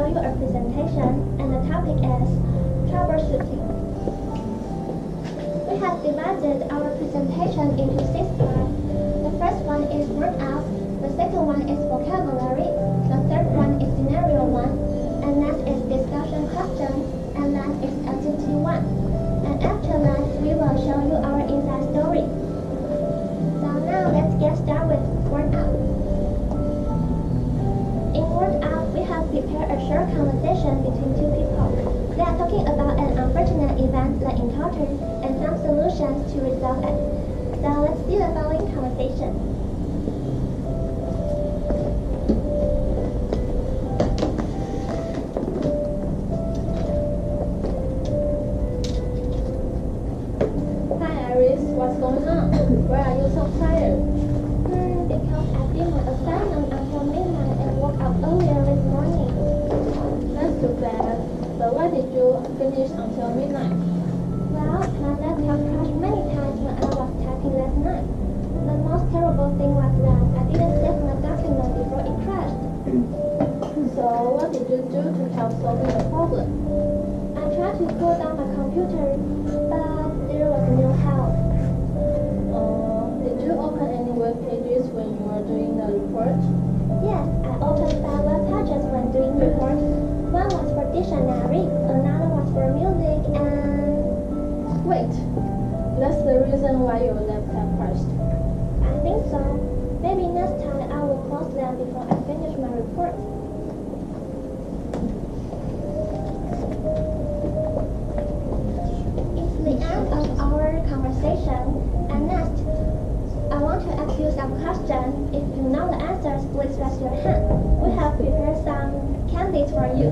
show you a presentation, and the topic is troubleshooting. We have divided our presentation into 6 parts. The first one is word out, the second one is vocabulary, the third one is scenario 1, and next is discussion question, and last is activity 1. And after that, we will show you our inside story. So now let's get started with word out. In word out, we have prepared a short conversation between two people. They are talking about an unfortunate event they encountered and some solutions to resolve it. So let's see the following conversation. Hi Iris, what's going on? Why are you so tired? Because I've been on assignment until midnight and woke up earlier this morning. That's too bad. But why did you finish until midnight? Well, my laptop crashed many times when I was typing last night. The most terrible thing was that I didn't save my document before it crashed. So what did you do to help solving the problem? I tried to cool down my computer, but there was no help. Did you open any web pages when you were doing the report? Yes, I opened 5 web pages when doing reports. One was for dictionary, another was for music, and... Wait, that's the reason why your laptop crashed. I think so. Maybe next time I will close them before I finish my report. It's the end of our conversation, and next, I want to ask you some questions. If you know the answers, please raise your hand. We have prepared some candies for you.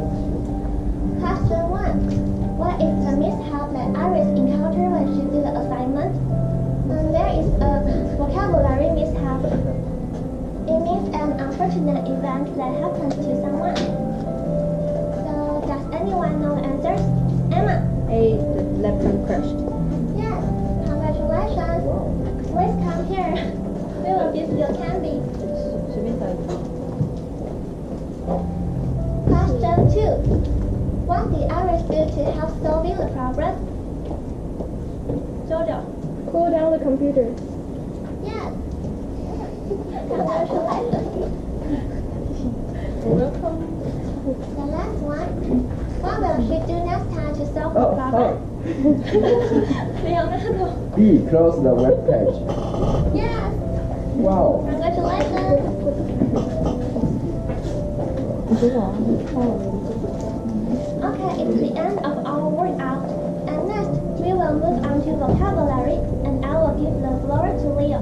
Question 1. What is the mishap that Iris encountered when she did the assignment? There is a vocabulary mishap. It means an unfortunate event that happens to someone. So, does anyone know the answers? Emma? A, the laptop crashed. Yes, congratulations. Please come here. We will give you candy. 随便找一个。 Question 2. What did Iris do to help solving the problem? Jojo? Cool down the computer. Yes. Congratulations. Welcome. The last one. What will she do next time to solve the Oh, problem? hi. Leonardo? B, close the web page. Yes. Wow. Congratulations. 你给我啊，帮我。 Okay, it's the end of our word out. And next, we will move on to vocabulary, and I will give the floor to Leo.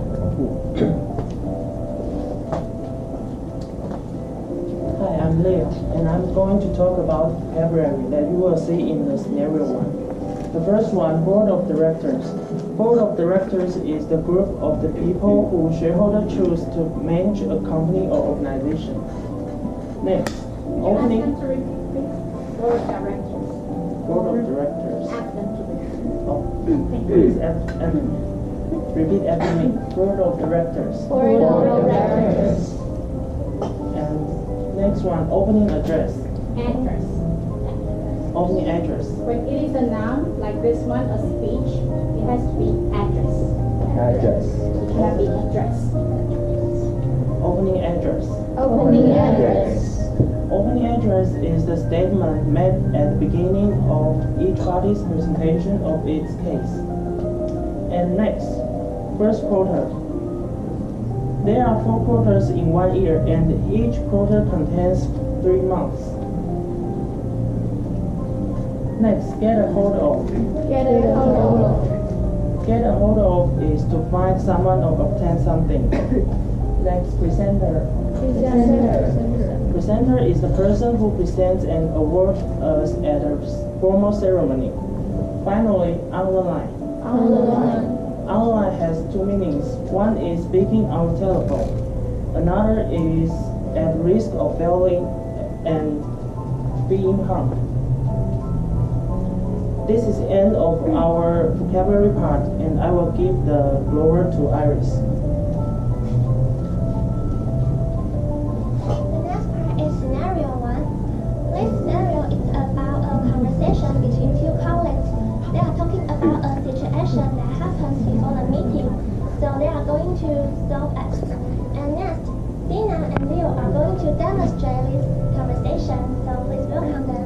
Hi, I'm Liang, and I'm going to talk about vocabulary that you will see in the scenario 1. The first one, board of directors. Board of directors is the group of the people who shareholder choose to manage a company or organization. Next, opening. Board of directors. Board of directors. Ask them to repeat. Oh, please repeat after me. Board of directors. Board of directors. And next one, opening address. Address. Opening address. When it is a noun, like this one, a speech, it has to be address. Address. It cannot be address. Opening address. Opening address. Opening address is the statement made at the beginning of each party's presentation of its case. And next, first quarter. There are 4 quarters in 1 year, and each quarter contains 3 months. Next, get a hold of. Get a hold of. Get a hold of is to find someone or obtain something. Next, presenter. Presenter is the person who presents an award at a formal ceremony. Finally, online. Online has 2 meanings. One is speaking on telephone. Another is at risk of failing and being harmed. This is the end of our vocabulary part, and I will give the floor to Iris. The next part is scenario 1. Let's to solve it. And next, Dina and Leo are going to demonstrate this conversation, so please welcome them.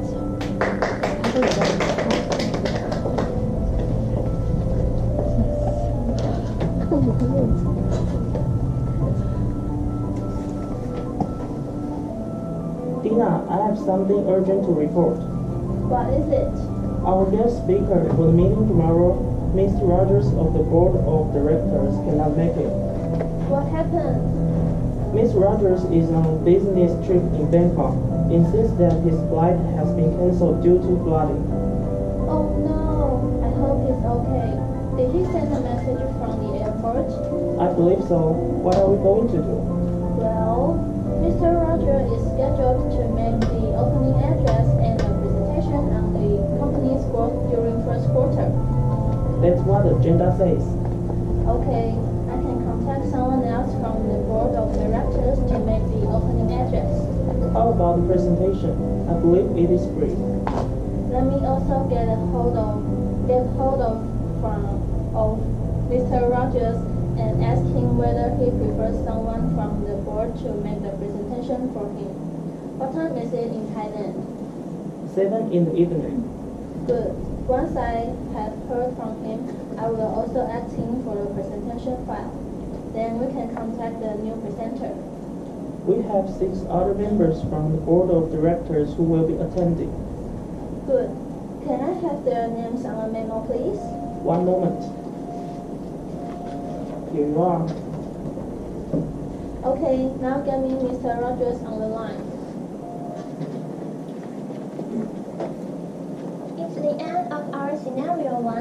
Dina, I have something urgent to report. What is it? Our guest speaker for the meeting tomorrow, Mr. Rogers of the Board of Directors, cannot make it. What happened? Ms. Rogers is on a business trip in Bangkok. Insists that his flight has been cancelled due to flooding. Oh no, I hope he's okay. Did he send a message from the airport? I believe so. What are we going to do? Well, Mr. Roger is scheduled to make the opening address and a presentation on the company's growth during first quarter. That's what the agenda says. Okay, I can contact someone else from the board of directors to make the opening address. How about the presentation? I believe it is free. Let me also get hold of Mr. Rogers and ask him whether he prefers someone from the board to make the presentation for him. What time is it in Thailand? 7 in the evening. Good. Once I have heard from him, I will also ask him for a presentation file. Then we can contact the new presenter. We have 6 other members from the board of directors who will be attending. Good. Can I have their names on a memo, please? One moment. Here you are. Okay, now get me Mr. Rogers on the line. It's the end of our scenario 1,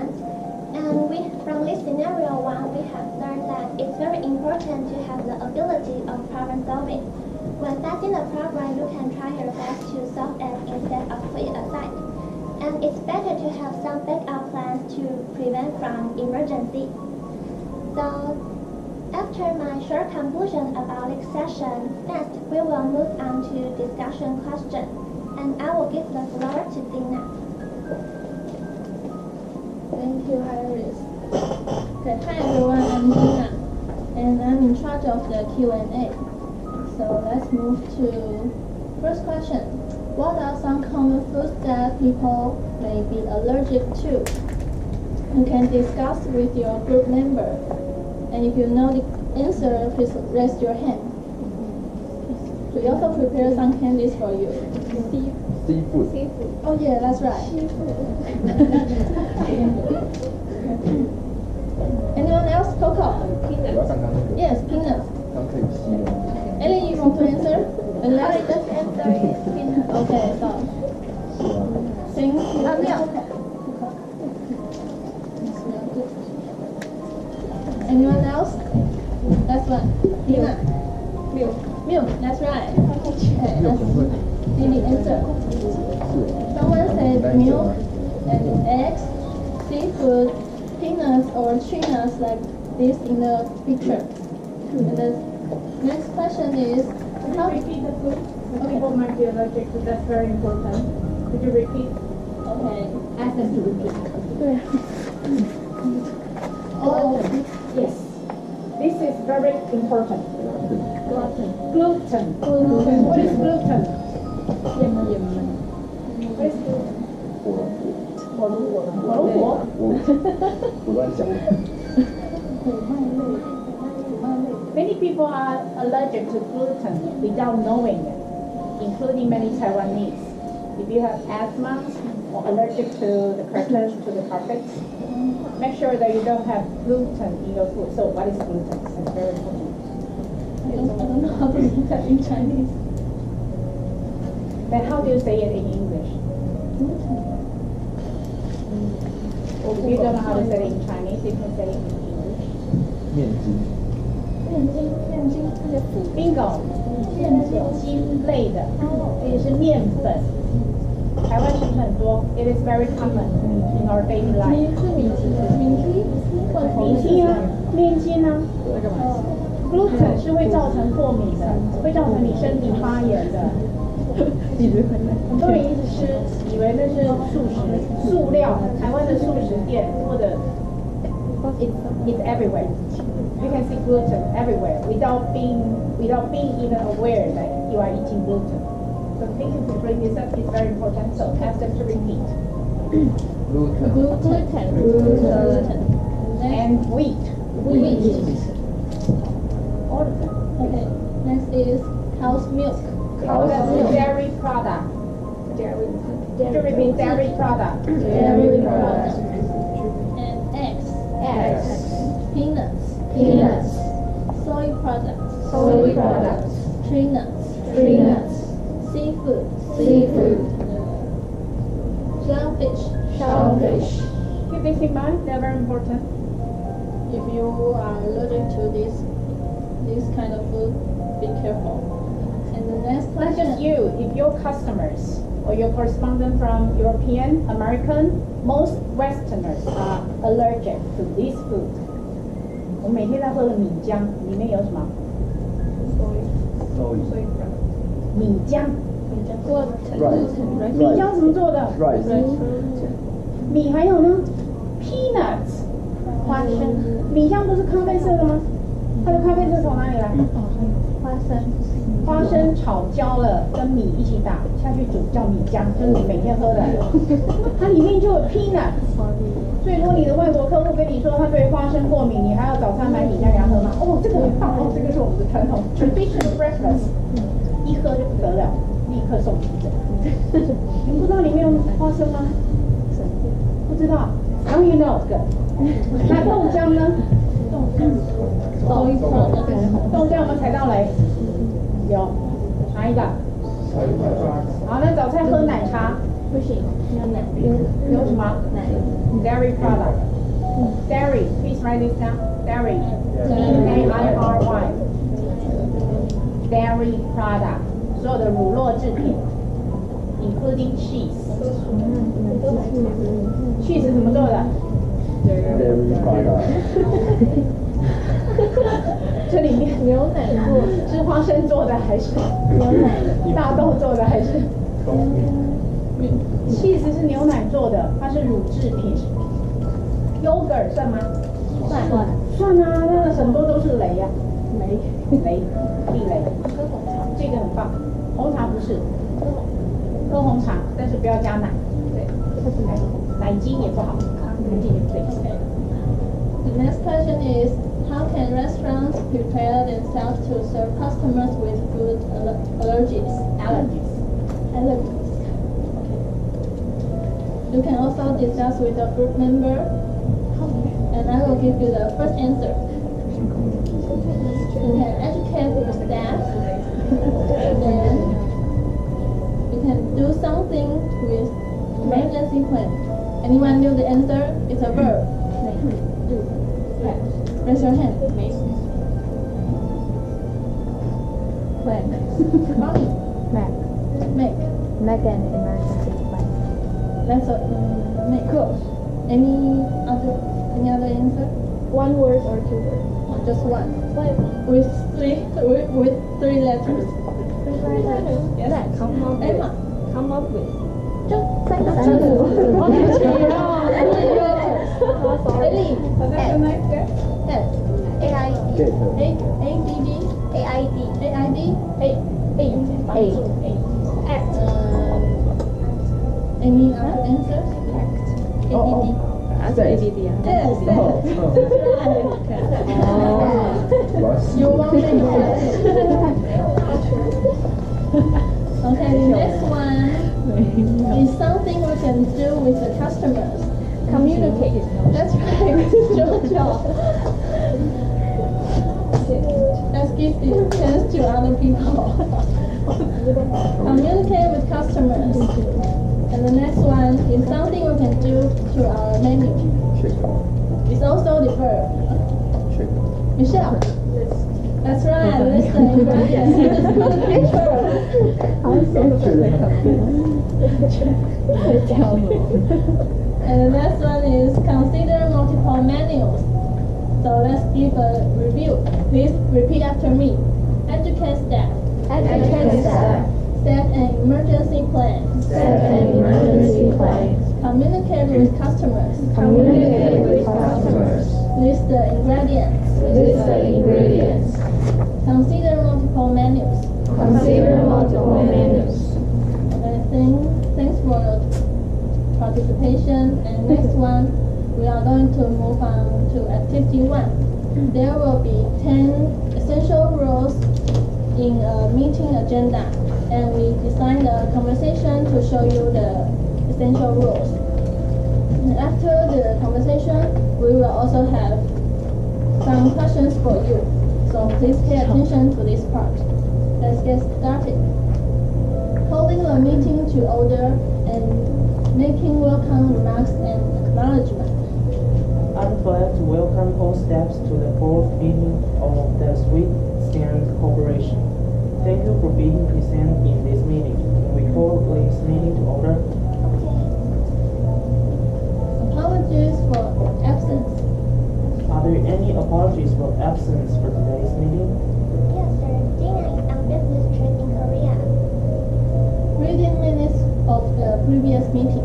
and from this scenario 1 we have learned that it's very important to have the ability of problem solving. When facing a problem, you can try your best to solve it instead of put it aside. And it's better to have some backup plans to prevent from emergency. So, after my short conclusion about this session, next we will move on to discussion question, and I will give the floor to Dina. Thank you, Iris. Okay, hi everyone, I'm Dina, and I'm in charge of the Q&A. So let's move to first question. What are some common foods that people may be allergic to? You can discuss with your group member. And if you know the answer, please raise your hand. We also prepare some candies for you. Seafood. Oh yeah, that's right. Anyone else? Coco? 我要刚刚那个， Yes, peanuts. 刚可以吸了。 Ellie, you want to answer? Unless Just answer is peanut. okay, so 是吗？ sing. Anyone else? Last one. Tina. Milk. That's right. Okay, 没有 that's 很会。 the answer. 是。 Someone said milk and eggs, seafood, peanuts or tree nuts like this in the picture. And the next question is, how Repeat the food. Some people might be allergic to. That's very important. Could you repeat? okay. Ask them to repeat. Oh, Yes. This is very important. gluten. Gluten. What is gluten? What is gluten? 我乱讲。 Many people are allergic to gluten without knowing it, including many Taiwanese. If you have asthma or allergic to the curtains, to the carpets, make sure that you don't have gluten in your food. So what is gluten? It's very important. I don't know how to say that in Chinese. Then how do you say it in English? If you don't know how to say it in Chinese, you can say it in English. 面筋。 Bingo. 筋类的，也是面粉。台湾是很多 ，it is very common in our daily life. 米筋啊，面筋啊。gluten 是会造成过敏的，会造成你身体发炎的。很多人一直吃，以为那是素食、塑料，台湾的素食店或者 it's everywhere. You can see gluten everywhere without being even aware that you are eating gluten. So thank you for bringing this up. It's very important. So ask them to repeat. Gluten. And wheat. All of them. Okay. Next is cow's milk. That's a dairy product. To repeat dairy product. Dairy products. And eggs. Peanuts. Soy products. Tree nuts. Seafood. Shellfish. Keep this in mind. They're very important. If you are allergic to this kind of food, be careful. And the next Not question. just you. If your customers or your correspondent from European, American, most Westerners are allergic to this food. 我每天在喝的米浆里面有什么？米浆。米浆怎么做的？米还有呢 ？Peanuts。花生。米浆不是咖啡色的吗？它的咖啡色从哪里来？花生炒焦了，跟米一起打下去煮，叫米浆，就是你每天喝的。它里面就有 peanut， 所以如果你的外国客户跟你说他对花生过敏，你还要早餐买米浆给他喝吗？哦，这个很棒哦，这个是我们的传统 traditional breakfast， 一喝就不得了，立刻送急诊。你们不知道里面有花生吗？不知道 ？Now you know， good。那豆浆呢？豆浆有没有踩到雷？有，哪一个？好，那早餐喝奶茶不行，有什么？Dairy product. Dairy, please write this down. Dairy, D-A-I-R-Y. Dairy product， 所有的乳酪制品 ，including cheese. Cheese 怎么做的？ Dairy product. 这里面牛奶做，是花生做的还是牛奶？大豆做的还是？cheese 是牛奶做的，它是乳制品。yogurt 算吗？算啊，那个很多都是雷呀，地雷。这个很棒，红茶不是，喝红茶，但是不要加奶，对，奶精也不好，奶精也不对。The next question is, how can restaurants prepare themselves to serve customers with food allergies? You can also discuss with a group member, and I will give you the first answer. You can educate the staff, then you can do something with emergency plan. Anyone know the answer? It's a verb. Raise your hand. Make an emergency plan. That's a make. Any other answer? One word or two words? Just one. With three letters. Yes. Emma. Come up with. 三个字。Eileen. Any other answers? ADD. ADD. Yes. You want me Okay, the next one is something we can do with the customers. Communicate. That's right, Jojo. Let's give the chance to other people. Communicate with customers. And the next one is something we can do to our menu. It's also the verb. Michelle. That's right, listen. And the next one is consider multiple menus. So let's give a review. Please repeat after me. Educate staff. Set an emergency plan. Communicate with customers. the ingredients. List the ingredients. Consider multiple menus. Consider multiple menus. Okay, thanks for your participation. And next one, we are going to move on to activity 1. There will be 10 essential rules in a meeting agenda, and we designed a conversation to show you the essential rules. And after the conversation, we will also have some questions for you. So please pay attention to this part. Let's get started. Holding the meeting to order and making welcome remarks and acknowledgement. I'm glad to welcome all staffs to the 4th meeting of the Sweet Stand Corporation. Thank you for being present in this meeting. Can we call this meeting to order? Apologies for absence. Are there any apologies for absence for today's meeting? Yes, sir. Gina is on business trip in Korea. Reading minutes of the previous meeting.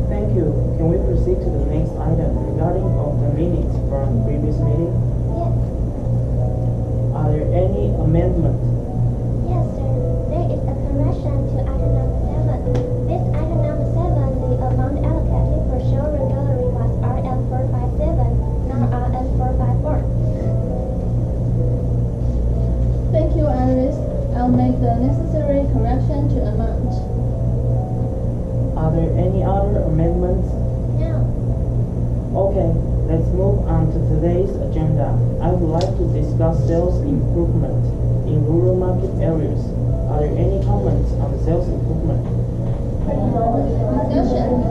Thank you. Can we proceed to the next item regarding of the minutes from the previous meeting? Yes. Are there any amendments? Yes, sir. There is a correction to item number 7. This item number 7, the amount allocated for showroom gallery was RM457, now RM454. Thank you, Iris. I'll make the necessary correction to amount. Are there any other amendments? No. Okay, let's move on to today's agenda. I would like to discuss sales improvement in rural market areas. Are there any comments on the sales improvement? Discussion.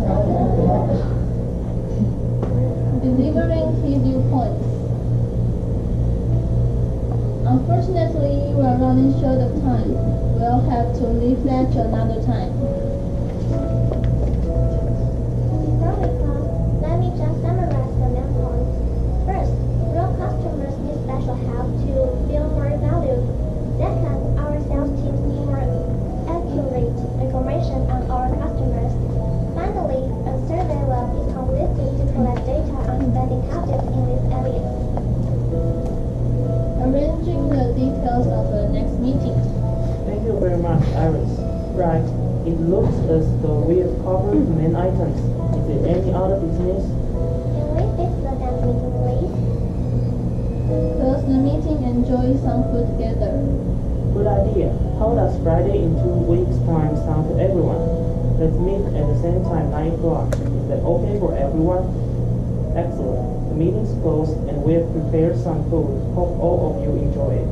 Delivering key viewpoints. Unfortunately, we are running short of time. We'll have to leave that to another time. Before we close, let me just summarize the main points. First, real customers need special help to feel more valued. Second, our sales teams need more accurate information on our customers. Finally, a survey will become listed to collect data on spending habits in these areas. Arranging the details of the next meeting. Thank you very much, Iris. Right, it looks as though we have covered the main items. Is there any other business? Can we fix the dance meeting, please? Close the meeting and enjoy some food together. Good idea. How does Friday in 2 weeks' time sound to everyone? Let's meet at the same time, 9 o'clock. Is that okay for everyone? Excellent. The meeting's closed and we have prepared some food. Hope all of you enjoy it.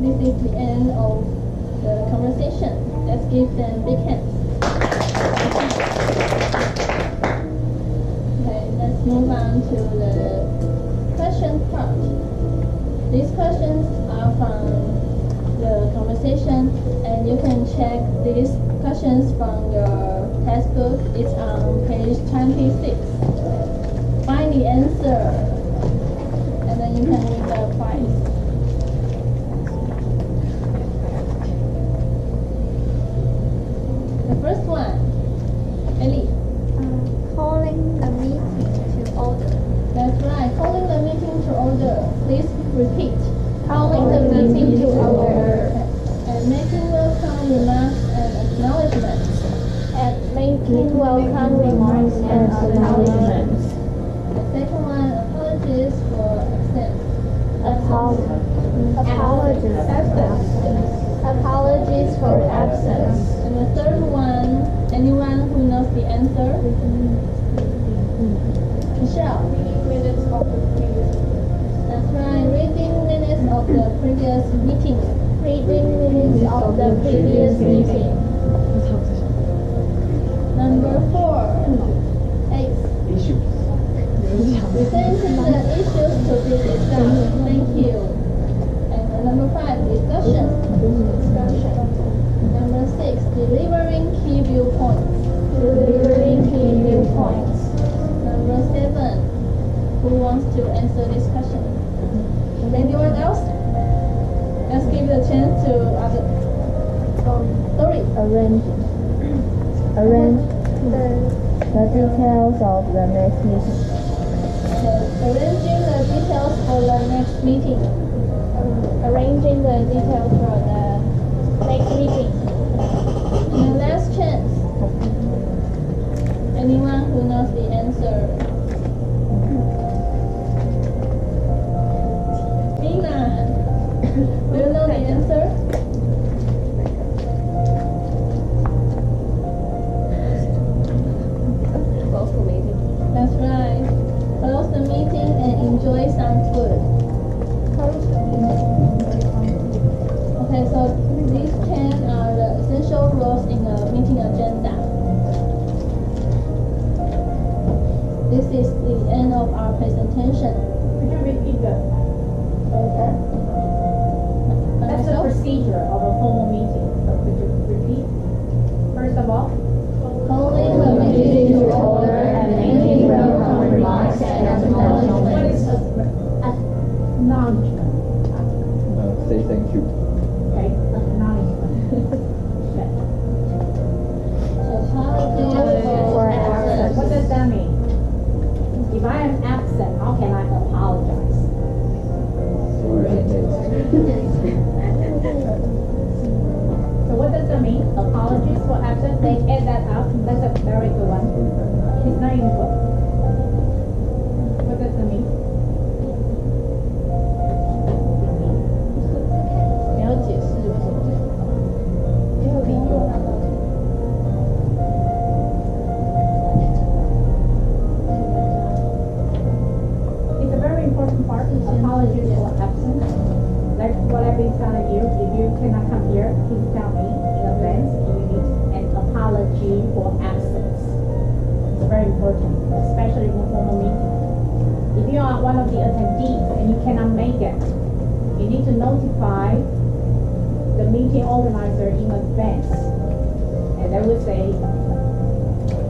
This is the end of the conversation. Let's give them big hands. Okay, let's move on to the question part. These questions are from the conversation, and you can check these questions from your textbook. It's on page 26. Find the answer, and then you can read the price. The first one, Ellie. Calling the meeting to order. That's right, calling the meeting to order. Please repeat. Calling the meeting to order. And making welcome remarks and acknowledgements. And making welcome remarks and acknowledgements. The second one, apologies for absence. Apologies for absence. And the third one, anyone who knows the answer? Michelle. That's right, reading minutes of the previous meeting. Reading minutes of the previous meeting. Number 4, Ace. Issues. Presenting the issues to be discussed. Thank you. And number 5, discussion. Number 6, delivering key viewpoints. Number 7, who wants to answer this question? Anyone else? Let's give the chance to other. Sorry. Arrange the details of the next meeting. Arranging the details for the next meeting. Arranging the details for the next meeting. And the last chance. Anyone who knows the answer? Dina, do you know the answer? Close the meeting. That's right. Close the meeting and enjoy some food. Okay, so these 10 are the essential rules in the meeting agenda. This is the end of our presentation. Could you repeat that? That's the procedure of a formal meeting. So could you repeat? First of all, Calling the meeting to order and making welcome remarks and what acknowledgements. is acknowledgement? Say thank you. Okay, acknowledgement. Okay. Apologies for absence. What does that mean? If I am absent, how can I apologize? So what does that mean? Apologies for absence. They add that up. That's a very good one. It's not in the book. What does that mean? 你要解释为什么？没有理由。 It's a very important part. Apologies for absence. Like what I've been telling you, if you cannot come here, please tell me in advance. You need an apology for absence. It's very important, especially in a formal meeting. If you are one of the attendees and you cannot make it, you need to notify the meeting organizer in advance. And they will say,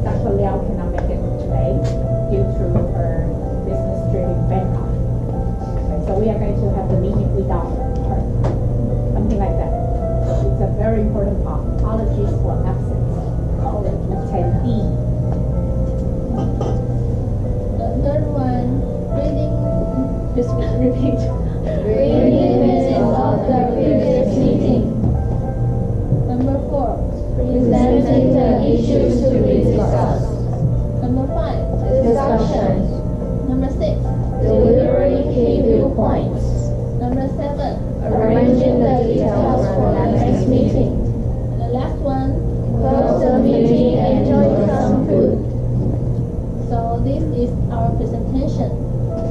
Dr. Liang cannot make it today due to her business trip in Bangkok. And so we are going to have the meeting without her. Something like that. It's a very important part. Apologies for absence. Attendee. The third one, reading. Just repeat. Reading minutes of the previous meeting. Number 4. Presenting the issues to be discussed. Number 5. Discussion. Number 6. Delivering key viewpoints. Number 7. Arranging the details for the next meeting. And the last one. Close the meeting and enjoy some food. So this is our presentation.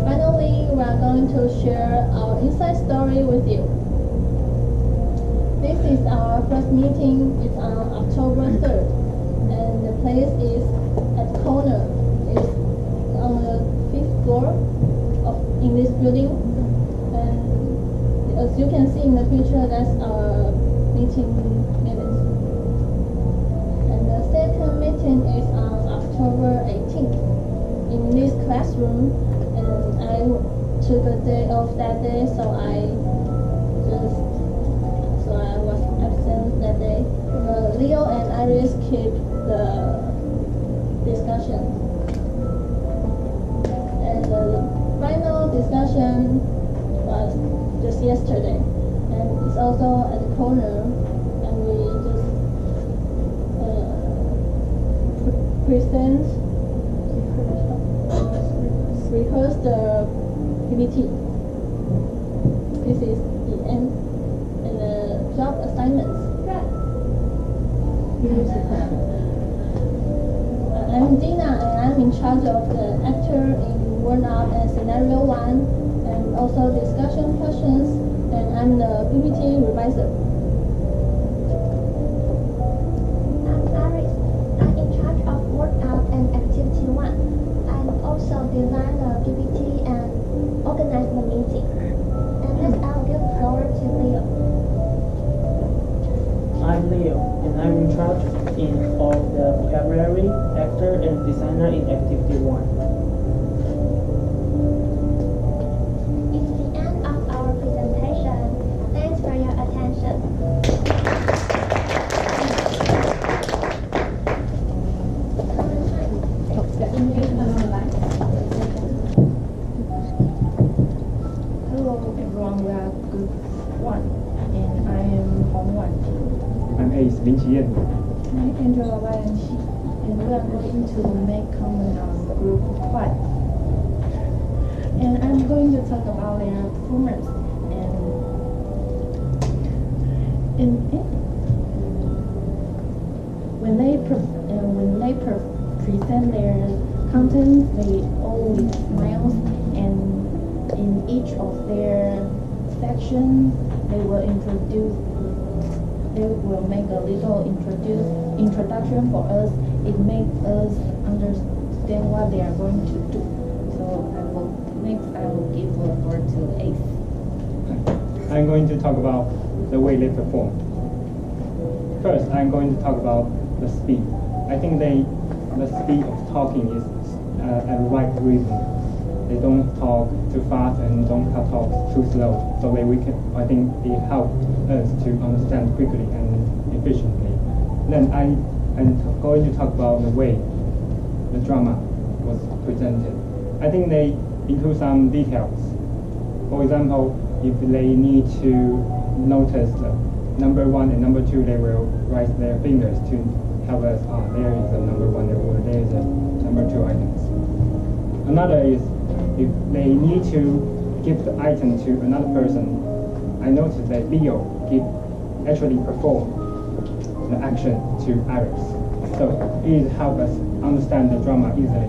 Finally, we are going to share our inside story with you. This is our first meeting. It's on October 3rd. And the place is at the corner. It's on the 5th floor in this building. And as you can see in the picture, that's our meeting minutes. And the second meeting is on October 18th in this classroom. And I took a day off that day, so I was absent that day. Leo and Iris keep the discussion. And the final discussion was just yesterday. And it's also at the corner. And we just rehearse the PPT. This is the end and the job assignments. I'm Dina and I'm in charge of the actor in Worn Out and Scenario 1 and also discussion questions, and I'm the PPT reviser. I'm Iris. I'm in charge of workout and activity 1. I also design the PPT and organize the meeting. And next I'll give the floor to Leo. I'm Leo, and I'm in charge of the vocabulary, actor, and designer in Activity 1. It's the end of our presentation. Thanks for your attention. The English 林奇燕。 I'm Angela Liang, and we are going to make comment on group 5. And I'm going to talk about their performance and when they present their content, they always smile, and in each of their sections, they will make a little introduction for us. It makes us understand what they are going to do. So next I will give the word to Ace. I'm going to talk about the way they perform. First, I'm going to talk about the speed. I think the speed of talking is at the right reason. They don't talk too fast and don't talk too slow. So that I think it helps us to understand quickly and efficiently. Then I'm going to talk about the way the drama was presented. I think they include some details. For example, if they need to notice the number 1 and number 2, they will raise their fingers to help us. There is a number 1 or there is a number 2 items. Another is if they need to give the item to another person. I noticed that Leo actually perform the action to Iris. So it helps us understand the drama easily.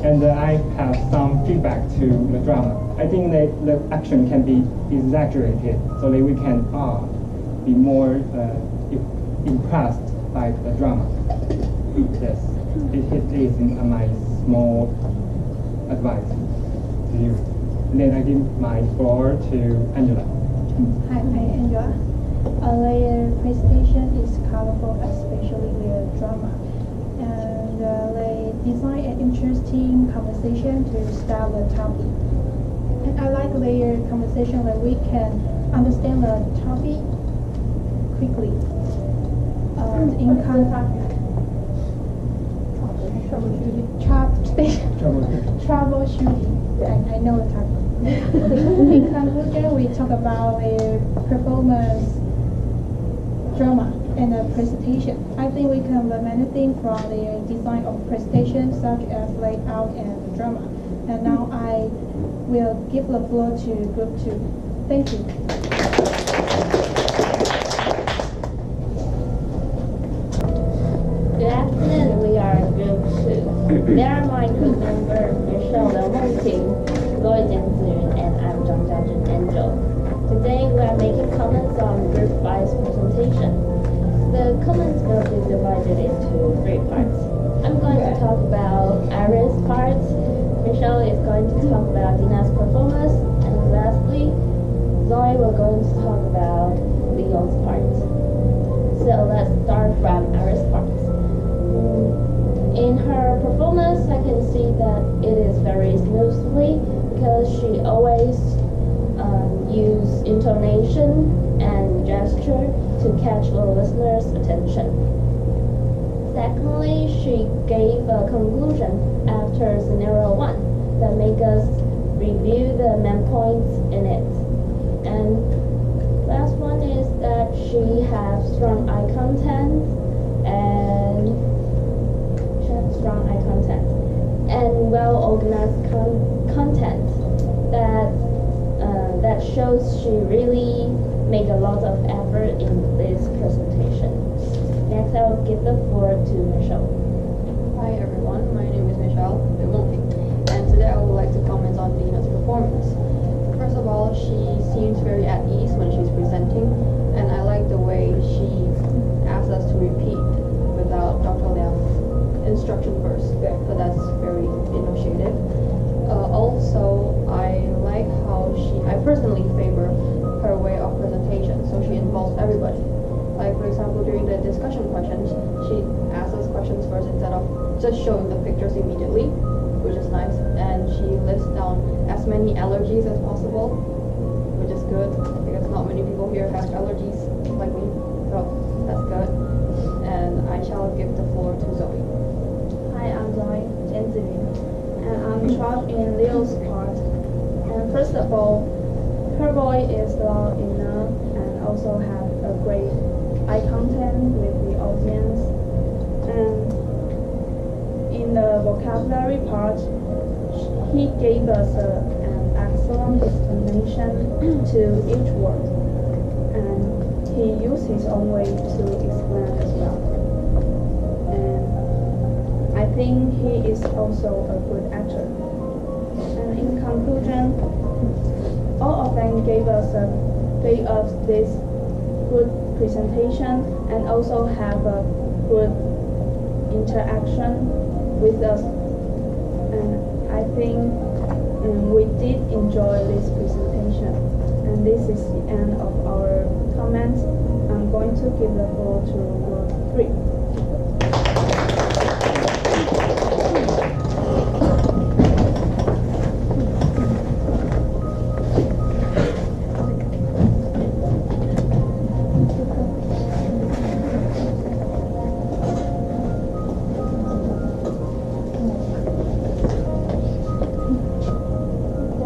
And I have some feedback to the drama. I think that the action can be exaggerated so that we can be more impressed by the drama. Yes, it is my small advice to you. And then I give my floor to Angela. Hi, Angela. Their presentation is colorful, especially their drama. And they design an interesting conversation to start the topic. And I like their conversation that we can understand the topic quickly. Troubleshooting. I know the topic. In conclusion, we talk about their performance, drama, and the presentation. I think we can learn many things from their design of presentation, such as layout and drama. And now I will give the floor to Group 2. Thank you. Good afternoon, we are Group 2. They are my group member, Michelle Liang, Lloyd Jianziyun, and I'm Zhang Jiajun Angel. Today we are making comments on Group 5's presentation. The comments will be divided into 3 parts. I'm going to talk about Iris' part, Michelle is going to talk about Dina's performance, and lastly, Zoe will going to talk about Leo's part. So let's start from Iris' part. In her performance, I can see that it is very smoothly because she always use intonation and gesture to catch the listener's attention. Secondly, she gave a conclusion after scenario 1 that make us review the main points in it. And last one is that she has strong eye contact and well-organized content that shows she really made a lot of effort in this presentation. Next, I will give the floor to Michelle. Hi everyone, my name is Michelle, and today I would like to comment on Dina's performance. First of all, she seems very at ease when she's presenting, and I like the way she asks us to repeat without Dr. Liang's instruction first, so that's very initiative. Also, I like how I personally favor her way of presentation, so she involves everybody. Like, for example, during the discussion questions, she asks us questions first instead of just showing the pictures immediately, which is nice. And she lists down as many allergies as possible, which is good, because not many people here have allergies like me, so that's good. And I shall give the floor to Zoe. Hi, I'm Zoe Jianziyun, and I'm trapped in Leo's part. And first of all, her voice is loud enough and also have a great eye contact with the audience. And in the vocabulary part, he gave us an excellent explanation to each word. And he used his own way to explain as well. And I think he is also a good actor. And in conclusion, all of them gave us this good presentation and also have a good interaction with us. And I think we did enjoy this presentation. And this is the end of our comments. I'm going to give the floor to Group 3.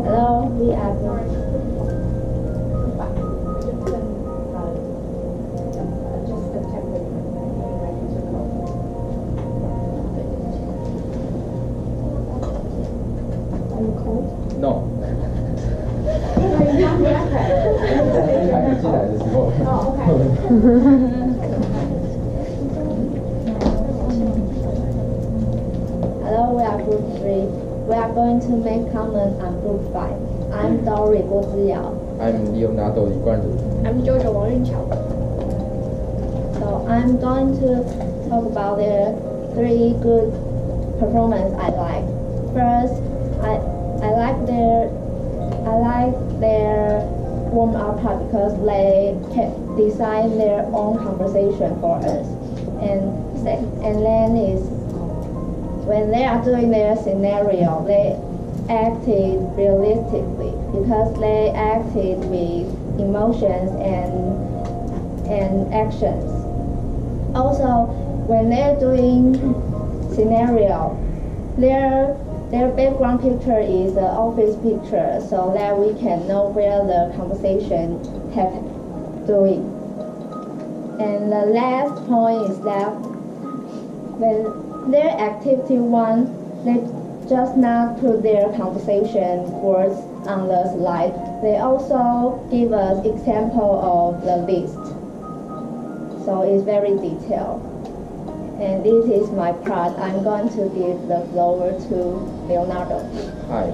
Hello, we are Group. No. 还是进来的时候。Hello, we are Group 3. We are going to make comments on Group 5. I'm Dory Guo Ziyao. I'm Leonardo Li Guanru. I'm Jojo Wang Yunqiao. So I'm going to talk about the 3 good performance I like. First, I like their warm up part because they can design their own conversation for us. And then is when they are doing their scenario, they acted realistically because they acted with emotions and actions. Also, when they're doing scenario, their background picture is the office picture, so that we can know where the conversation doing. And the last point is that when their activity 1, they just not put their conversation words on the slide. They also give us example of the list. So it's very detailed. And this is my part. I'm going to give the floor to Leonardo. Hi.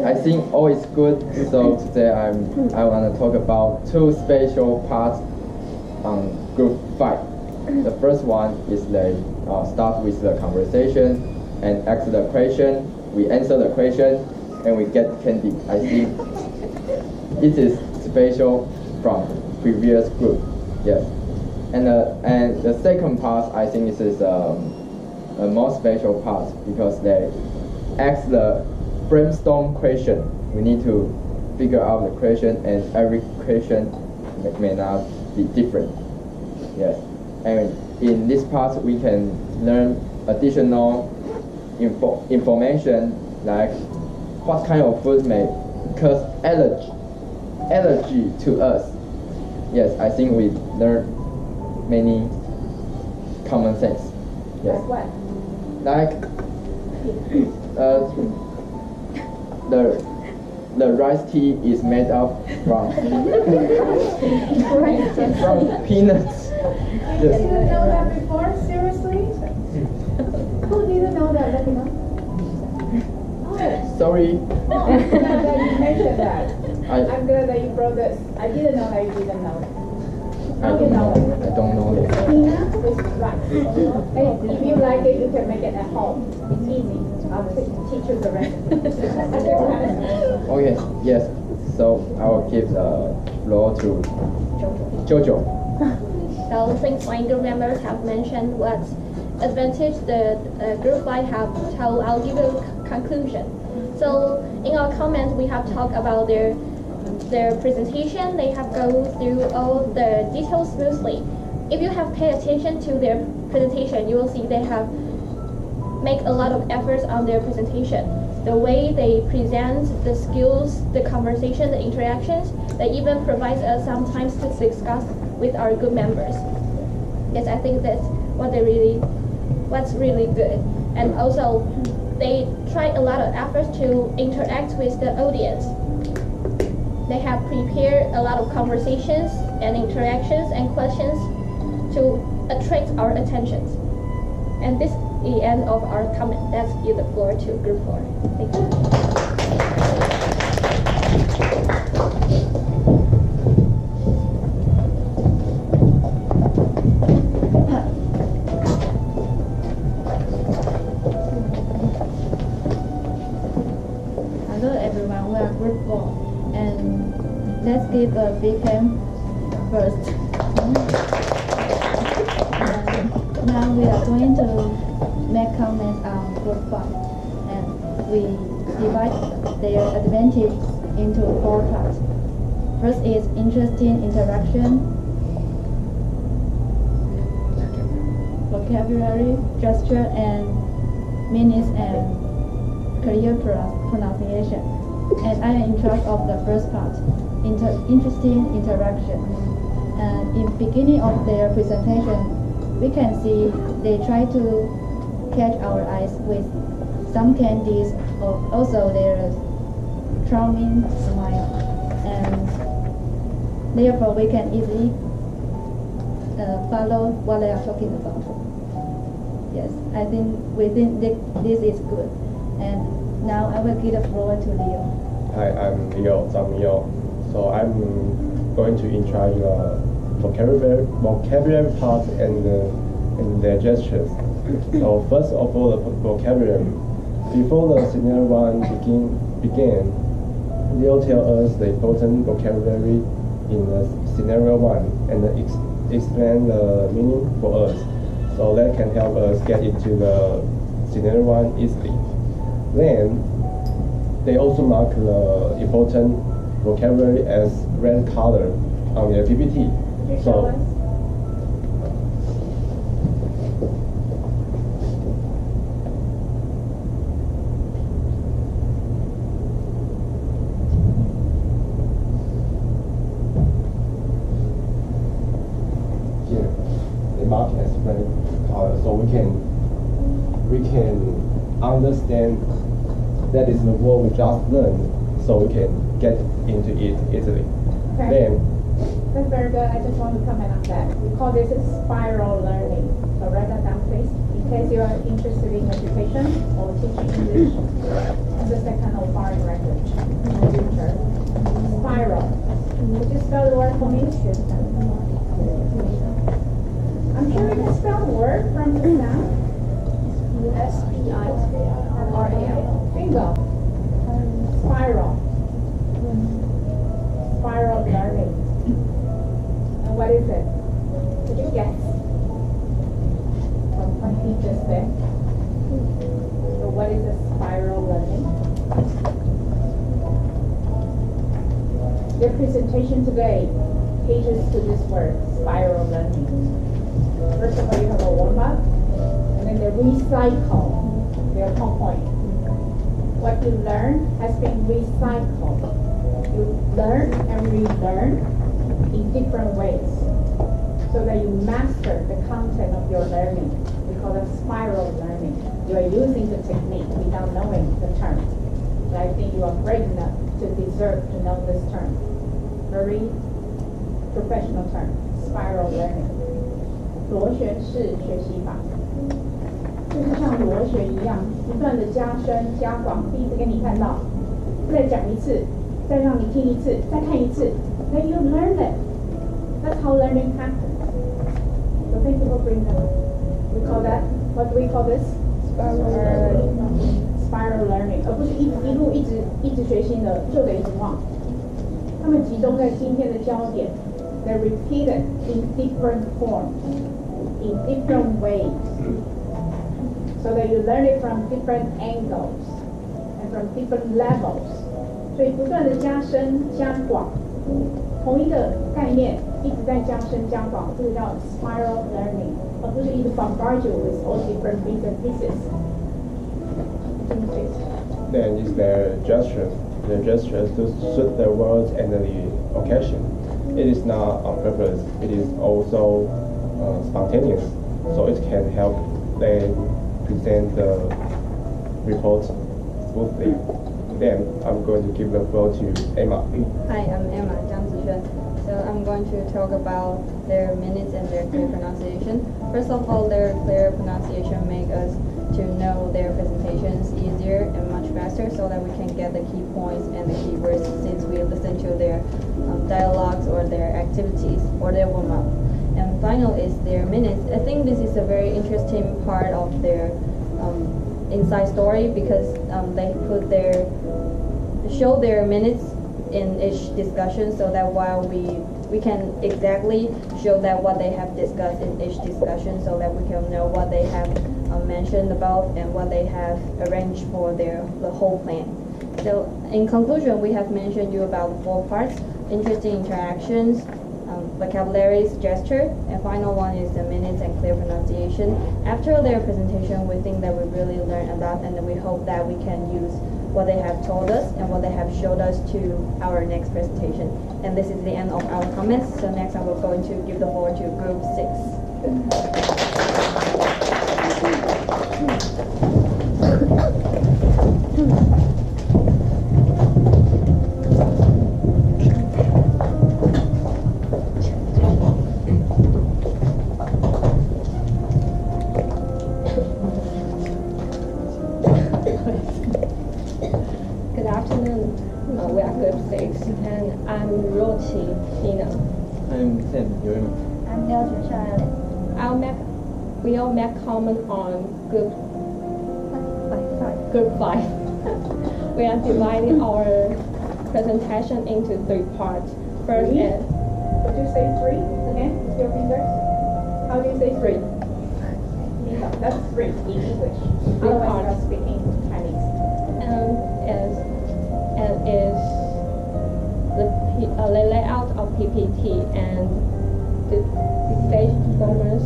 I think all is good. So today I want to talk about 2 special parts on Group 5. The first one is they start with the conversation and ask the question. We answer the question and we get candy. I think it is special from previous group. Yes. And the second part, I think this is a more special part because they ask the brainstorm question. We need to figure out the question, and every question may not be different. Yes. And in this part, we can learn additional information like what kind of food may cause allergy to us. Yes, I think we learn many common sense. Yes. Like what? Like the rice tea is made up from peanuts. You didn't know that before? Seriously? Who didn't know that? Let me know. Oh. Sorry. Oh, I'm glad that you mentioned that. I'm glad that you brought this. I didn't know that you didn't know it. I don't know it. Peanut with rice. Hey, if you like it, you can make it at home. It's easy. I'll teach you the recipe. Okay, yes. So I will give the floor to Jojo. So since my group members have mentioned what advantage the Group 5 have, so I'll give a conclusion. So in our comments, we have talked about their presentation. They have gone through all the details smoothly. If you have paid attention to their presentation, you will see they have make a lot of efforts on their presentation. the way they present, the skills, the conversation, the interactions, they even provide us sometimes to discuss with our group members. Yes, I think that's what's really good. And also, they try a lot of efforts to interact with the audience. They have prepared a lot of conversations and interactions and questions to attract our attention. And this is the end of our comment. Let's give the floor to group 4. Thank you. Hello everyone, we are group 4 and let's give a big hand first. Now we are going to make comments on group 5 and we divide their advantage into 4 parts. First is interesting interaction, vocabulary, gesture and meanings and clear pronunciation. And I am in charge of the first part, interesting interaction. And in beginning of their presentation, we can see they try to catch our eyes with some candies or also their charming smile. And therefore we can easily follow what they are talking about. Yes, I think this is good. And now I will give the floor to Leo. Hi, I'm Leo Zhang. So I'm going to intro the vocabulary part and their gestures. So first of all, the vocabulary. Before the scenario 1 began, Leo tell us the important vocabulary in the scenario 1 and explain the meaning for us. So that can help us get into the scenario 1 easily. Then they also mark the important vocabulary as red color on their PPT. So here they mark as red color, so we can understand that is the word we just learned, so we can get into it easily. Okay. Then, that's very good. I just want to comment on that. We call this spiral learning. So write that down, please. In case you are interested in education or teaching English as a second or foreign language in the future. Spiral. Would you spell the word for me? I'm sure you can spell the word from the sound. S-P-I-R-A-L. Bingo. Spiral. Spiral learning. And what is it? Did you guess? From what he just said. So what is a spiral learning? Your presentation today caters to this word, spiral learning. First of all, you have a warm-up, and then they recycle their point. What you learn has been recycled. You learn and relearn in different ways so that you master the content of your learning. We call it spiral learning. You are using the technique without knowing the term. But I think you are great enough to deserve to know this term. Very professional term, spiral learning. 螺旋式学习法。就是像螺旋一样，不断的加深加广。第一次给你看到，再讲一次，再让你听一次，再看一次。Then you learn it. That's how learning happens. So thank you for bringing that up. We call that, what do we call this? Spiral learning. 而不是一路一直学新的，就得一直忘。他们集中在今天的焦点。They're repeated in different forms, in different ways. So that you learn it from different angles and from different levels. 所以不断的加深加广，同一个概念一直在加深加广，这个叫 spiral learning， 而不是一直 bombard you with all different bits and pieces. then is their gestures. The gestures to suit the words and the occasion. It is not on purpose. It is also spontaneous, so it can help them present the report smoothly. Then I'm going to give the floor to Emma. Hi, I'm Emma Zhang Zixuan. So I'm going to talk about their minutes and their clear pronunciation. First of all, their clear pronunciation make us to know their presentations easier and much faster, so that we can get the key points and the keywords since we listen to their dialogues or their activities or their warm-up. And final is their minutes. I think this is a very interesting part of their inside story because they put show their minutes in each discussion, so that while we can exactly show that what they have discussed in each discussion, so that we can know what they have mentioned about and what they have arranged for the whole plan. So in conclusion, we have mentioned you about the 4 parts: interesting interactions, vocabularies, gesture, and final one is the minutes and clear pronunciation. After their presentation, we think that we really learned a lot, and we hope that we can use what they have told us and what they have showed us to our next presentation. And this is the end of our comments. So next I will going to give the floor to group 6. Good afternoon. We are group 6, and I'm Rochi Tina. I'm Tim. I'm Liang. We'll make comment on group 5. We are dividing our presentation into 3 parts. First Three? is Would you say 3 again with your fingers? How do you say 3? That's 3 in English. Otherwise, you're speaking Chinese. is the layout of PPT and the stage performance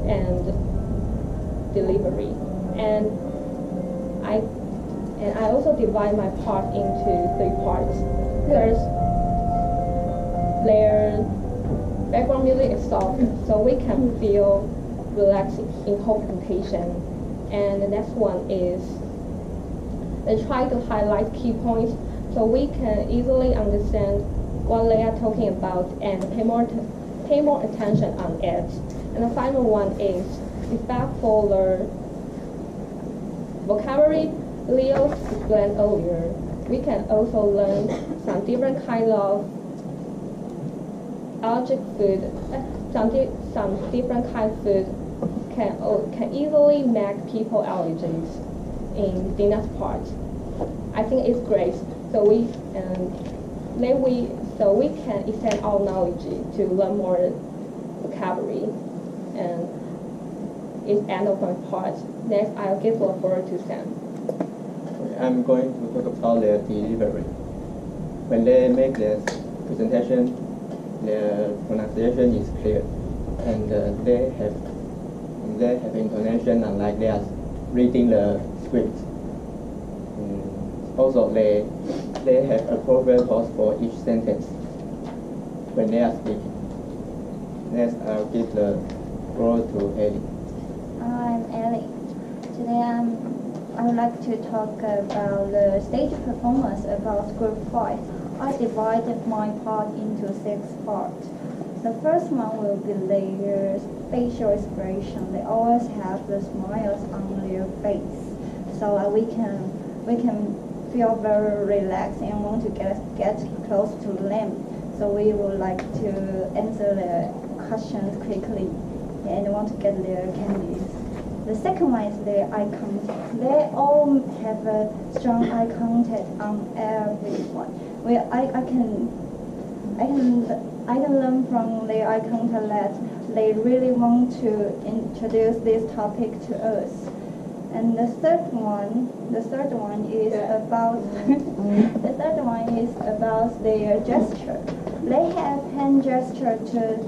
and delivery. And I also divide my part into 3 parts. First, their background music is soft, so we can feel relaxed in whole presentation. And the next one is they try to highlight key points so we can easily understand what they are talking about and pay more attention on it. And the final one is respect for the vocabulary Leo explained earlier. We can also learn some different kind of allergic food. Some different kind of food can easily make people allergies in Dina's part. I think it's great. So we can extend our knowledge to learn more vocabulary. And it's end of my part. Next, I'll give the floor to Sam. I'm going to talk about their delivery. When they make their presentation, their pronunciation is clear, and they have intonation unlike they are reading the script. Also, they have appropriate pause for each sentence when they are speaking. Next, I'll give the floor to Ellie. I'm Ellie. Today I would like to talk about the stage performance about group 5. I divided my part into 6 parts. The first one will be their facial expression. They always have the smiles on their face, so we can feel very relaxed and want to get close to them. So we would like to answer their questions quickly and want to get their candies. The second one is their eye contact. They all have a strong eye contact on everyone. I can learn from their eye contact that they really want to introduce this topic to us. And the third one is about their gesture. They have hand gesture to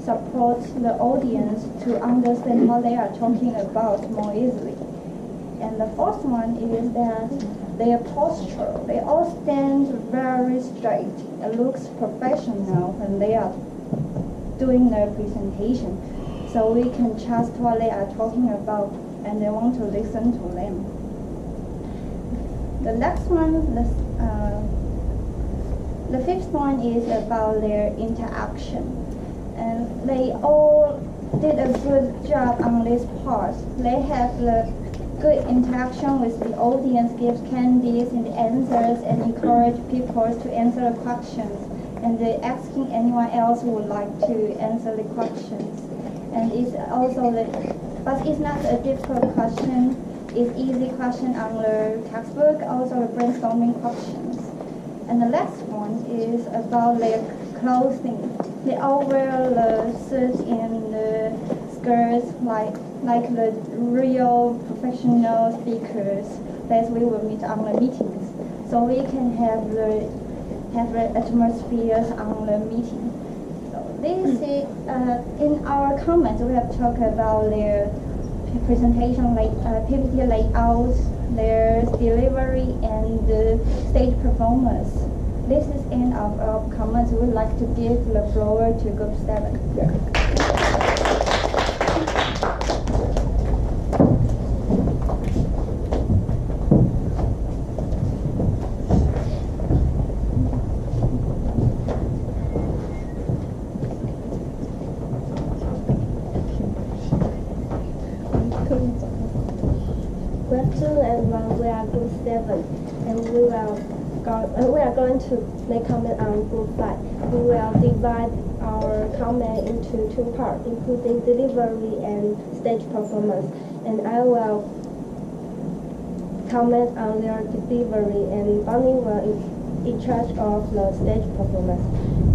support the audience to understand what they are talking about more easily. And the fourth one is that their posture. They all stand very straight. It looks professional when they are doing their presentation. So we can trust what they are talking about and they want to listen to them. The next one, the fifth one is about their interaction. And they all did a good job on this part. They have the good interaction with the audience, gives candies and answers, and encourage people to answer the questions. And they're asking anyone else who would like to answer the questions. And it's also but it's not a difficult question. It's easy question on the textbook, also the brainstorming questions. And the last one is about their clothing. They all wear the suits and the skirts like the real professional speakers that we will meet on the meetings. So we can have the atmospheres on the meeting. So this is in our comments we have talked about their presentation PPT layouts, their delivery, and the stage performance. This is end of our comments. We would like to give the floor to Group 7. Good afternoon, everyone. We are Group 7, and we are going to make comment on Group 5. We will divide our comment into two parts, including delivery and stage performance. And I will comment on their delivery, and Bonnie will in charge of the stage performance.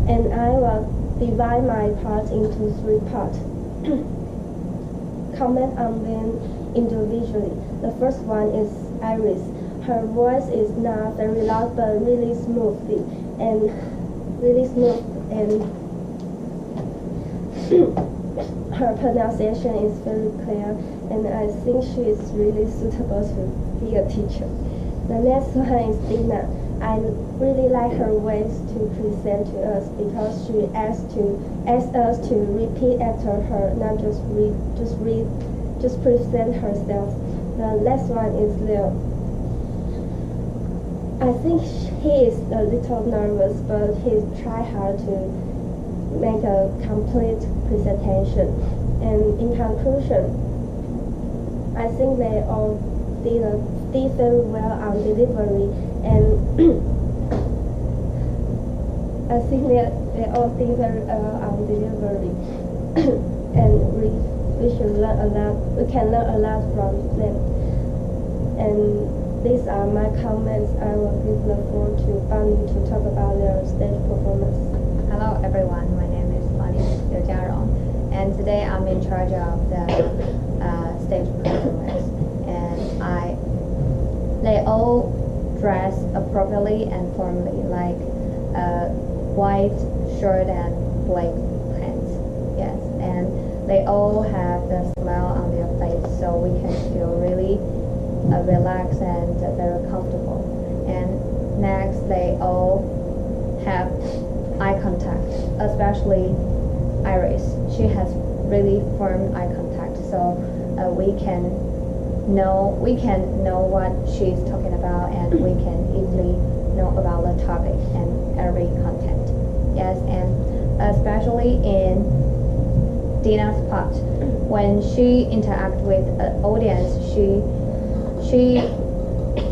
And I will divide my part into three parts. Comment on them individually. The first one is Iris. Her voice is not very loud, but really smooth, and her pronunciation is very clear, and I think she is really suitable to be a teacher. The next one is Dina. I really like her ways to present to us because she asks us to repeat after her, not just present herself. The last one is Liang. I think he is a little nervous, but he tried hard to make a complete presentation. And in conclusion, I think they all did very well on delivery, and I think they all did very well on delivery, and we should learn a lot. We can learn a lot from them. And these are my comments. I will give the floor to Bonnie to talk about their stage performance. Hello everyone, my name is Bonnie Liu Jiarong, and today I'm in charge of the stage performance. And they all dress appropriately and formally, like white shirt and black pants. Yes, and they all have the smile on their face, so we can feel really relaxed and very comfortable. And next, they all have eye contact, especially Iris. She has really firm eye contact, so we can know what she's talking about, and we can easily know about the topic and every content. Yes, and especially in Dina's part, when she interacts with an audience, she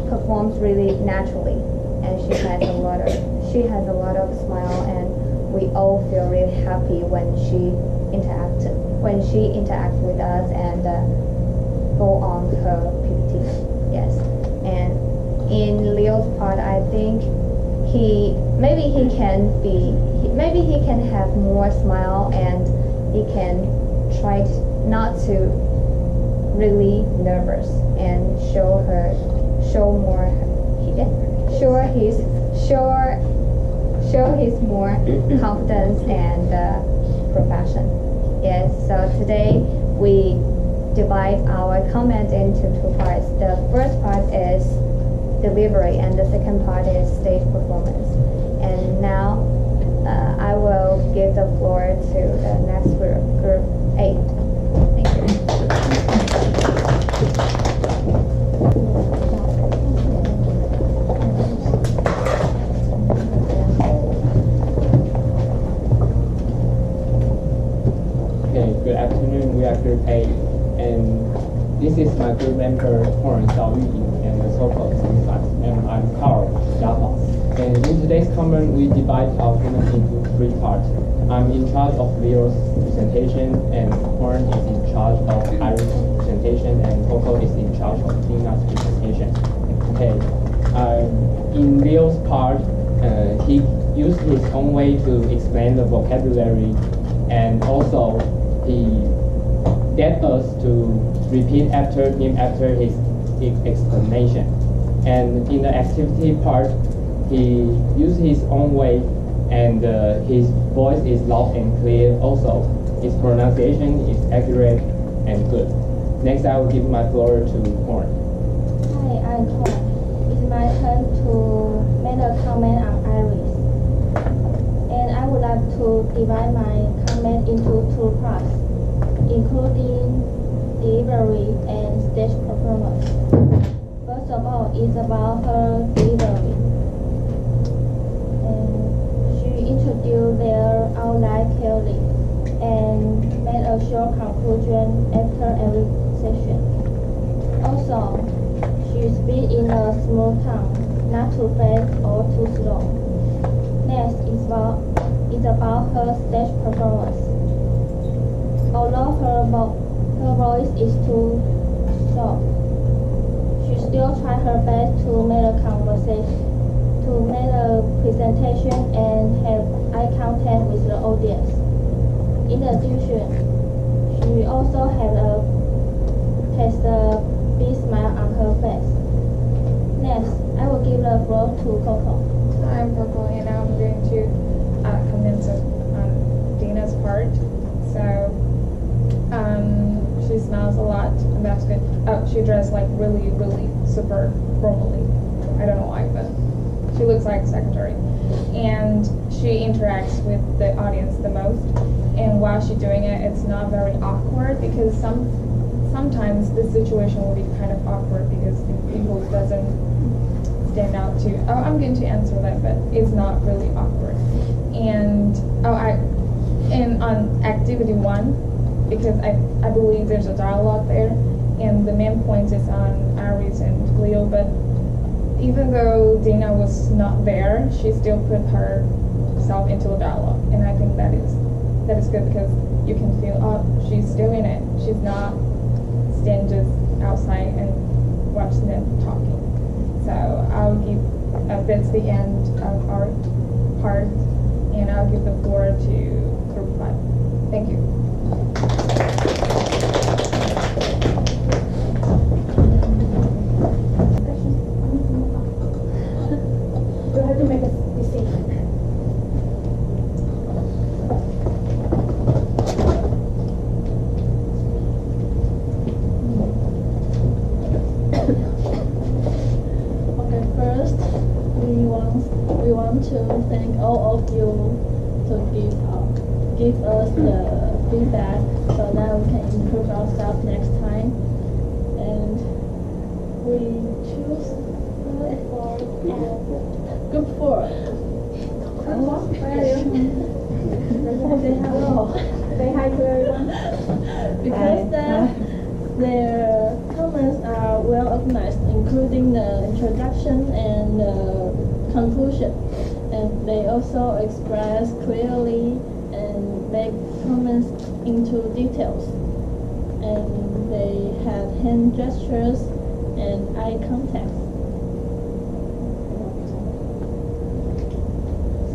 performs really naturally, and she has a lot of smile, and we all feel really happy when she interacts with us and go on her PPT. Yes, and in Leo's part, I think maybe he can have more smile, and he can try not to really nervous and show his more confidence and profession. Yes, so today we divide our comment into two parts. The first part is delivery, and the second part is stage performance. And now I will give the floor to the next group, Group 8. Thank you. Okay, good afternoon. We are Group 8, and this is my group member, Horn Xiaoyu, and the so-called class, and I'm Carl Java. And in today's comment, we divide our comment into three parts. I'm in charge of Leo's presentation, and Horn is in charge of Iris' presentation, and Coco is in charge of Tina's presentation. Okay, in Leo's part, he used his own way to explain the vocabulary, and also he get us to repeat after him after his explanation. And in the activity part, he used his own way, and his voice is loud and clear. Also, his pronunciation is accurate and good. Next, I will give my floor to Horn. Hi, I'm Horn. It's my turn to make a comment on Iris. And I would like to divide my comment into two parts, including delivery and stage performance. First of all, it's about her delivery. She introduced their outline clearly and made a short conclusion after every session. Also, she speaks in a smooth tone, not too fast or too slow. Next is about her stage performance. Although her voice is too soft, she still tried her best to make a presentation and have eye contact with the audience. In addition, she also had a big smile on her face. Next, I will give the floor to Coco. I'm Coco, and I'm going to comment on Dina's part. So, she smiles a lot, and that's good. She dressed like really, really super formally. I don't know why, but she looks like a secretary. And she interacts with the audience the most. And while she's doing it, it's not very awkward, because sometimes this situation will be kind of awkward because people doesn't stand out to. Oh, I'm going to answer that, but it's not really awkward. And and on activity 1, because I believe there's a dialogue there, and the main point is on Iris and Leo, but even though Dina was not there, she still put herself into the dialogue, and I think that is good, because you can feel, oh, she's still in it. She's not standing just outside and watching them talking. So I'll give, that's the end of our part, and I'll give the floor to Group 5. Thank you. You have to make a decision. Okay, first we want to thank all of you to give us the feedback so that we can improve ourselves next time. And we choose Group 4. Say hello. Say hi to everyone. Because their comments are well organized, including the introduction and the conclusion. And they also express clearly and make comments into details. And they had hand gestures and eye contact.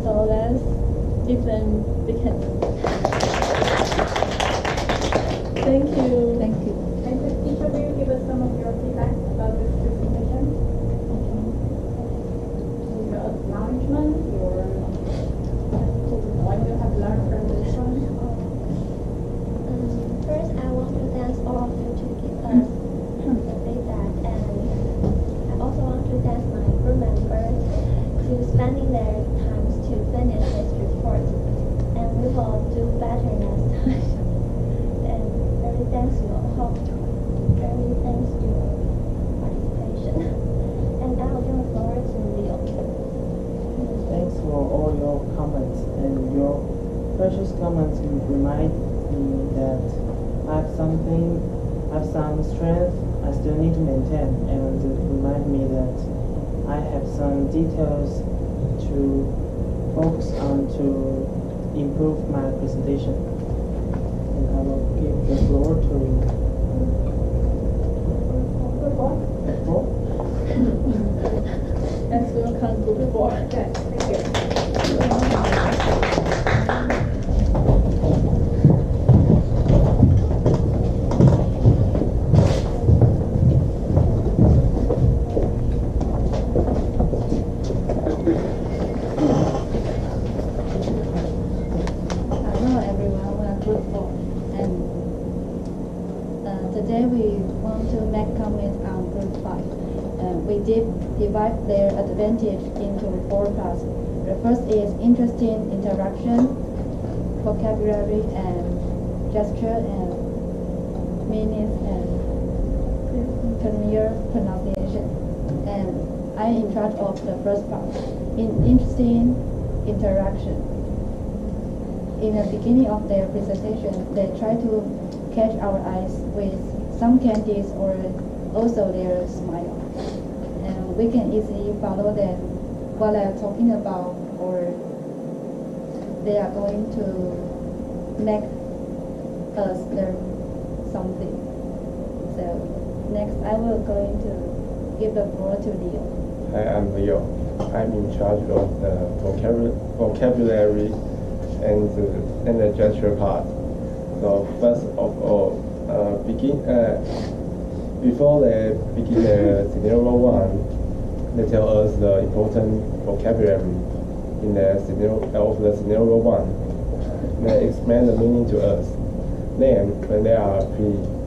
So let's give them big hand. Thank you. Thank you. And could each of you give us some of your feedback about this presentation? Your acknowledgement, what you have learned from this one? First, I want to thank all of you to me that I have some strength I still need to maintain, and remind me that I have some details to focus on to improve my presentation. And I will give the floor to Paul. Let's welcome group 4. Okay, thank you. Hello everyone, we are group 4, and today we want to make comments on group 5. We divide their advantage into 4 parts. The first is interesting interaction, vocabulary and gesture, and meanings and clear pronunciation. And I am in charge of the first part. In interesting interaction. In the beginning of their presentation, they try to catch our eyes with some candies or also their smile. And we can easily follow them what they are talking about, or they are going to make us learn something. So next I will going to give the floor to Leo. Hi, I'm Leo. I'm in charge of the vocabulary and the gesture part. So first of all, before they begin the scenario 1, they tell us the important vocabulary in the scenario 1. They explain the meaning to us. Then, when they are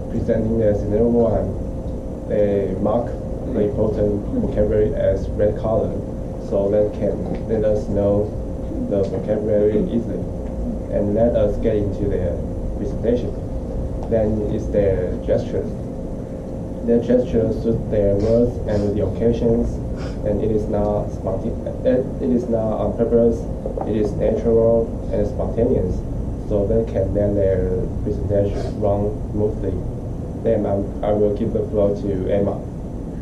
presenting the scenario 1, they mark the important vocabulary as red color, so they can let us know the vocabulary easily and let us get into their presentation. Then is their gestures. Their gestures suit their words and the occasions, and it is not on purpose. It is natural and spontaneous, so they can let their presentation run smoothly. Then I will give the floor to Emma.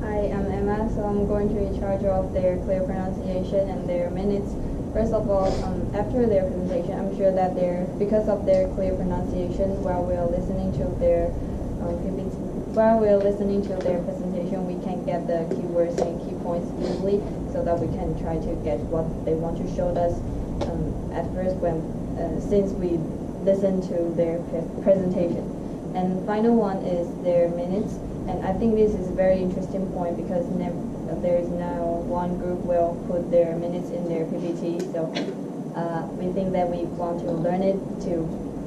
Hi, I'm Emma, so I'm going to be in charge of their clear pronunciation and their minutes. First of all, after their presentation, I'm sure that because of their clear pronunciation, while we're listening to their presentation, we can get the keywords and key points easily, so that we can try to get what they want to show us at first since we listen to their presentation. And final one is their minutes. And I think this is a very interesting point because there is now one group will put their minutes in their PPT. So we think that we want to learn it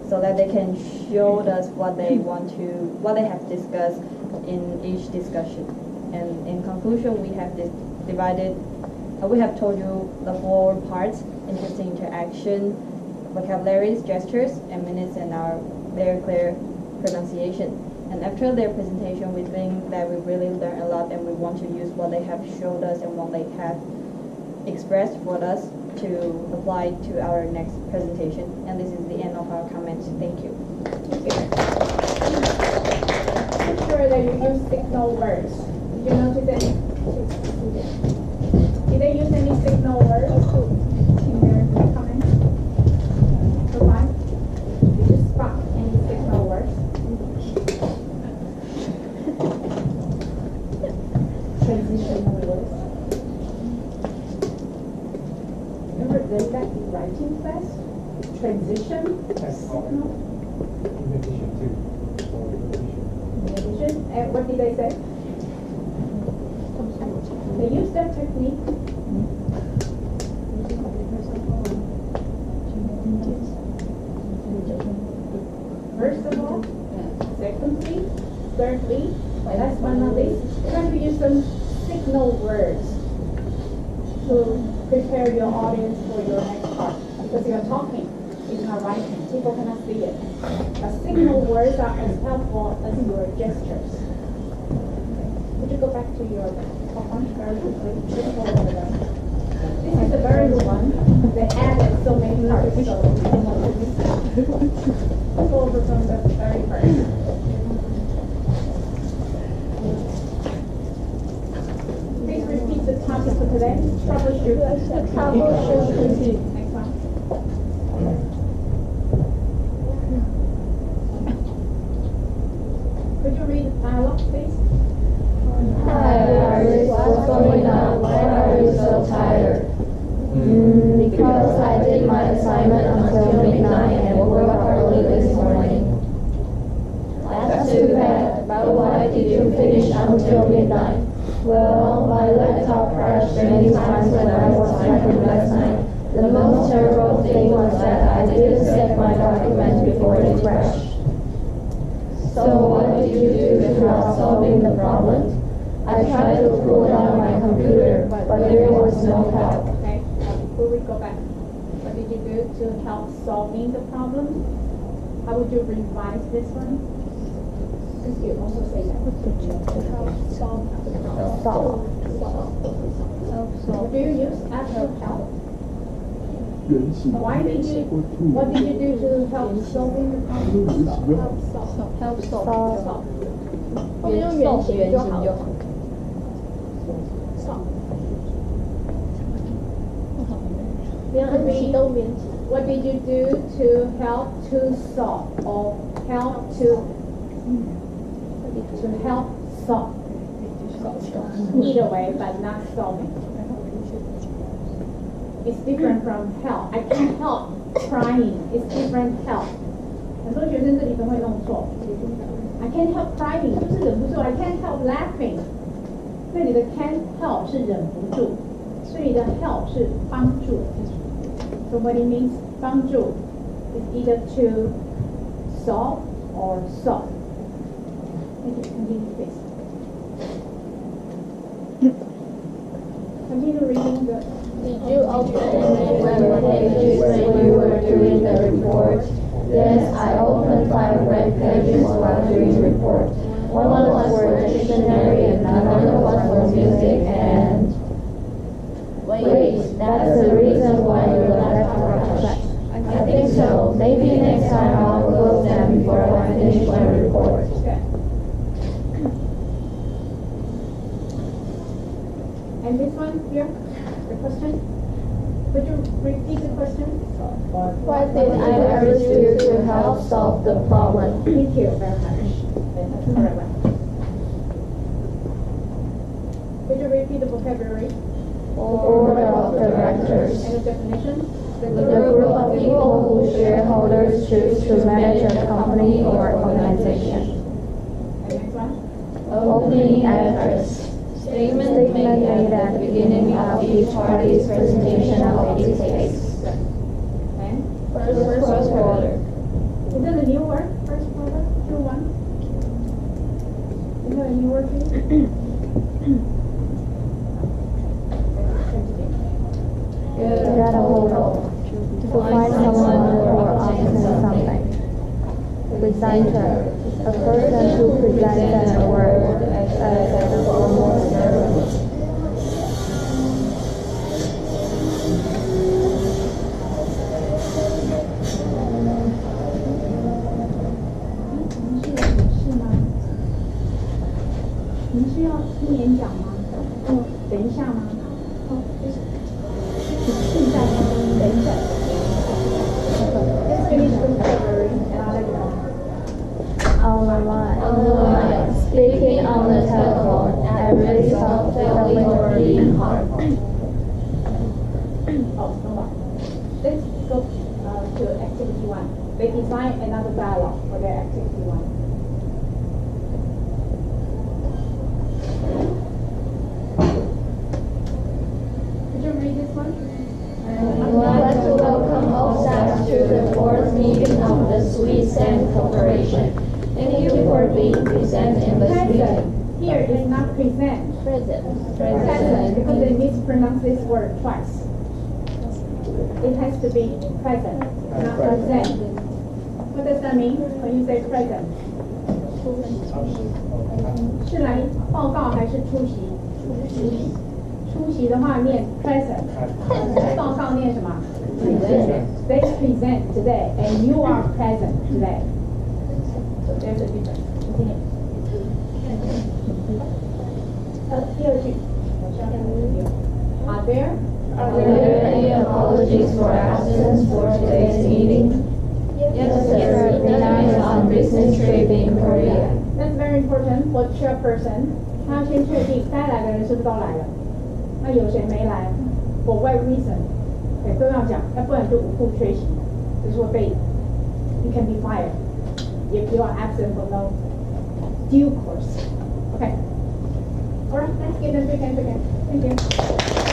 so that they can show us what they have discussed in each discussion. And in conclusion, we have we have told you the 4 parts: interesting interaction, vocabularies, gestures, and minutes, and our very clear pronunciation. And after their presentation, we think that we really learned a lot, and we want to use what they have showed us and what they have expressed for us to apply to our next presentation. And this is the end of our comments. Thank you. Make sure that you use signal words. Did you notice any? Did they use any signal words in their comments? Goodbye. Did you spot any signal words? Transitional words. Remember that in writing class? Transition, signal. And what did they say? They use that technique. First of all, secondly, thirdly, last but not least, you're going to use some signal words to prepare your audience for your next part. Because you're talking, it's not writing. People cannot see it. But signal words are as helpful as your gestures. Would you go back to your PowerPoint very quickly? This is a very good one. They added so many parts, so Let's go over from the very first. Please repeat the topic for today. Troubleshoot. Troubleshoot. Next one. Could you read the dialogue, please? Hi, Iris. What's going on? Why are you so tired? Because I did my assignment until midnight and woke up early this morning. That's too bad, but why did you finish until midnight? Well, my laptop crashed many times when I was typing last night. The most terrible thing was that I didn't save my documents before it crashed. So what did you do to help solving the problem? I tried to pull down my computer, but there was no help. Okay, before we go back, what did you do to help solving the problem? How would you revise this one? Because you also say that. Help solve the problem. What do you use after help? What did you do to help solving the problem? Help solve. 我们用原型就好了。What did you do to help to solve or help to help solve? Either way, but not solving. It's different from help. I can't help crying. It's different help. 很多学生这里都会弄错。I can't help crying 就是忍不住。I can't help laughing。这里的 can't help 是忍不住，所以的 help 是帮助。So what it means 帮助 is either to solve or solve. Thank you. Continue, please. Continue reading the. Did you open any web pages when you were doing the report? Yes, I opened 5 web pages while doing the report. One was for the dictionary and another was for music and... Wait, that's the reason why your laptop crashed. I think so. Maybe next time I'll close them before I finish my report. And this one here, the question? Could you repeat the question? What did Iris do to help solve the problem? Thank you very much. That's very well. Could you repeat the vocabulary? Board of Directors. And the definition? The group of people whose shareholders choose to manage a company or organization. And next one? Opening address. Statement made at the beginning of each party's presentation of its case. And? First quarter. Is that a new word? First quarter? True one? Is that a new word here? Get a hold of. To find someone or obtain something. Presenter. A person who presents a word as a formal ceremony. On the line, speaking on the telephone, at risk of failing or being harmed. Let's go to activity 1. They design another dialogue for their activity 1. Could you read this one? I'm glad to welcome all staff to the 4th meeting of the Sweet Sand Corporation. Thank you for being present in this meeting. Here is not present. Present. Because they mispronounce this word twice. It has to be present, not present. What does that mean when you say present? 是来报告还是出席？出席的话念 present， 报告念什么 They present today, and you are present today. So there's a difference. Continue. 第二句 Are there any apologies for absence for today's meeting? Yes, sir. Liang is on business trip in Korea. That's very important for chairperson. 他要先确定该来的人是不是都来了，那有谁没来 ？For what reason？ 对，都要讲，要不然就无故缺席，就是会被 you can be fired if you are absent for no due course. Okay. Alright, let's give them big hands again. Thank you.